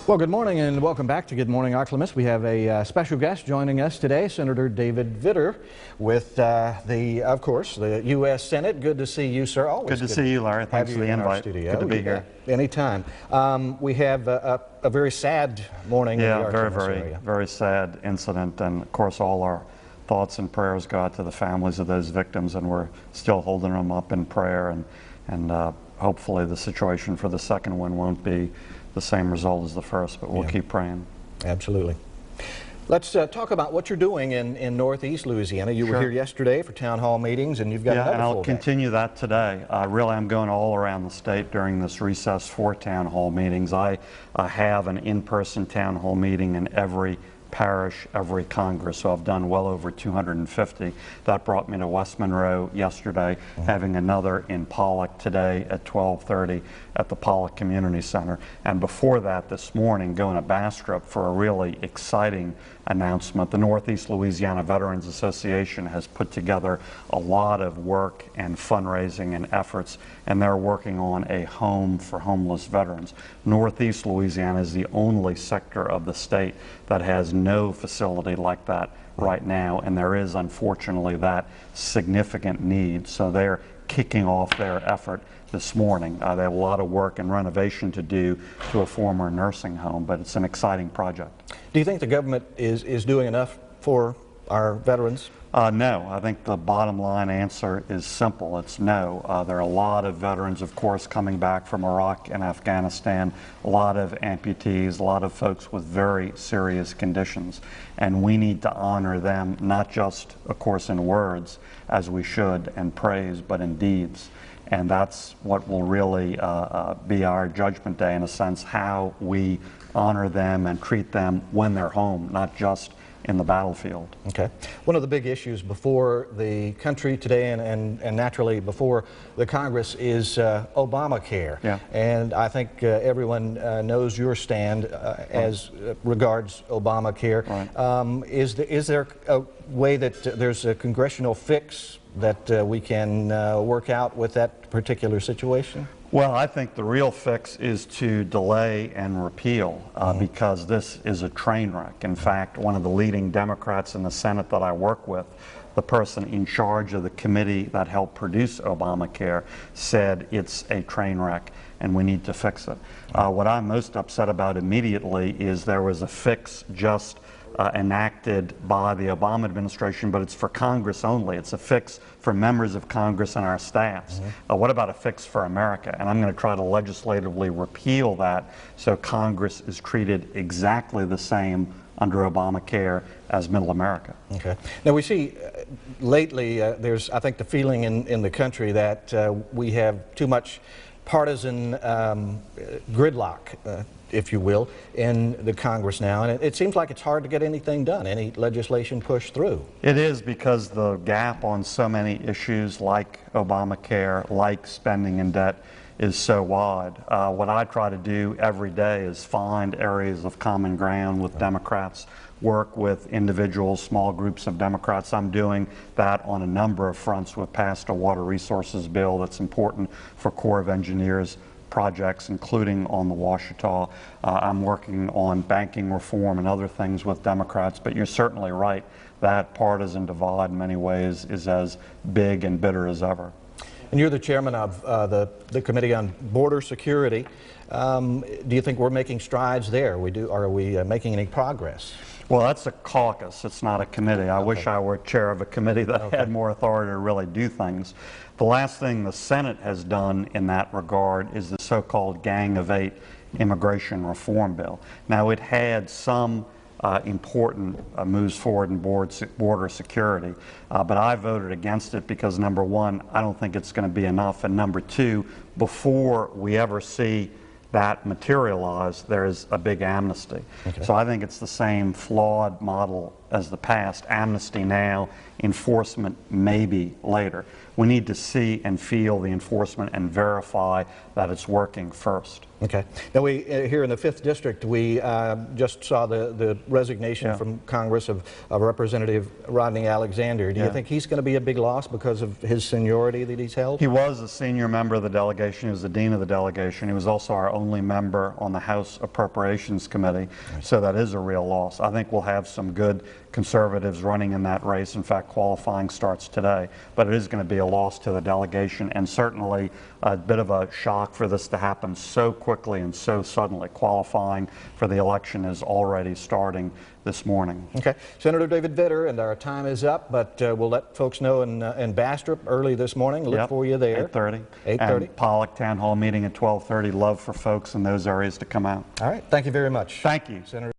Well, good morning and welcome back to Good Morning Oklamas. We have a special guest joining us today, Senator David Vitter, with of course, the U.S. Senate. Good to see you, sir. Always good to see you, Larry. Thanks for the invite. Good to be here. Anytime. We have a very sad morning in the Oklamas area. Very sad incident, and of course all our thoughts and prayers go out to the families of those victims, and we're still holding them up in prayer, and hopefully the situation for the second one won't be the same result as the first, but we'll keep praying. Absolutely. Let's talk about what you're doing in Northeast Louisiana. You were here yesterday for town hall meetings, and you've got another and I'll full continue that today. Really, I'm going all around the state during this recess for town hall meetings. I have an in-person town hall meeting in every parish, every Congress, so I've done well over 250. That brought me to West Monroe yesterday, having another in Pollock today at 12:30 at the Pollock Community Center, and before that this morning going to Bastrop for a really exciting announcement. The Northeast Louisiana Veterans Association has put together a lot of work and fundraising and efforts, and they're working on a home for homeless veterans. Northeast Louisiana is the only sector of the state that has no facility like that right now, and there is unfortunately that significant need. So they're kicking off their effort this morning. They have a lot of work and renovation to do to a former nursing home, but it's an exciting project. Do you think the government is doing enough for our veterans? No. I think the bottom line answer is simple. It's no. There are a lot of veterans, of course, coming back from Iraq and Afghanistan, a lot of amputees, a lot of folks with very serious conditions, and we need to honor them, not just, of course, in words, as we should, and praise, but in deeds. And that's what will really be our judgment day, in a sense, how we honor them and treat them when they're home, not just in the battlefield. Okay. One of the big issues before the country today and naturally before the Congress is Obamacare. Yeah. And I think everyone knows your stand as regards Obamacare. Right. Is there a way that there's a congressional fix that we can work out with that particular situation? Well, I think the real fix is to delay and repeal because this is a train wreck. In fact, one of the leading Democrats in the Senate that I work with, the person in charge of the committee that helped produce Obamacare, said it's a train wreck and we need to fix it. What I'm most upset about immediately is there was a fix just enacted by the Obama administration, but it's for Congress only. It's a fix for members of Congress and our staffs. What about a fix for America? And I'm going to try to legislatively repeal that so Congress is treated exactly the same under Obamacare as Middle America. Okay. Now we see lately there's, I think, the feeling in the country that we have too much partisan gridlock, if you will, in the Congress now, and it seems like it's hard to get anything done, any legislation pushed through. It is, because the gap on so many issues like Obamacare, like spending and debt, is so wide. What I try to do every day is find areas of common ground with Democrats, work with individuals, small groups of Democrats. I'm doing that on a number of fronts. We've passed a water resources bill that's important for Corps of Engineers projects, including on the Ouachita. I'm working on banking reform and other things with Democrats, but you're certainly right. That partisan divide in many ways is as big and bitter as ever. And you're the chairman of the Committee on Border Security. Do you think we're making strides there? Are we making any progress? Well, that's a caucus. It's not a committee. I wish I were chair of a committee that had more authority to really do things. The last thing the Senate has done in that regard is the so-called Gang of Eight immigration reform bill. Now, it had some important moves forward in border security, but I voted against it because, number one, I don't think it's going to be enough, and number two, before we ever see that materialize, there's a big amnesty. Okay. So I think it's the same flawed model as the past. Amnesty now, enforcement maybe later. we need to see and feel the enforcement and verify that it's working first. Okay. Now, we here in the 5th District, we just saw the resignation from Congress of Representative Rodney Alexander. Do you think he's going to be a big loss because of his seniority that he's held? He was a senior member of the delegation. He was the dean of the delegation. He was also our only member on the House Appropriations Committee, so that is a real loss. I think we'll have some good conservatives running in that race. In fact, qualifying starts today, but it is going to be a loss to the delegation, and certainly a bit of a shock for this to happen so quickly and so suddenly. Qualifying for the election is already starting this morning. Okay. Senator David Vitter, and our time is up, but we'll let folks know in Bastrop early this morning. Look for you there. 8:30. 8:30. And Pollock Town Hall meeting at 12:30. Love for folks in those areas to come out. All right. Thank you very much. Thank you. Senator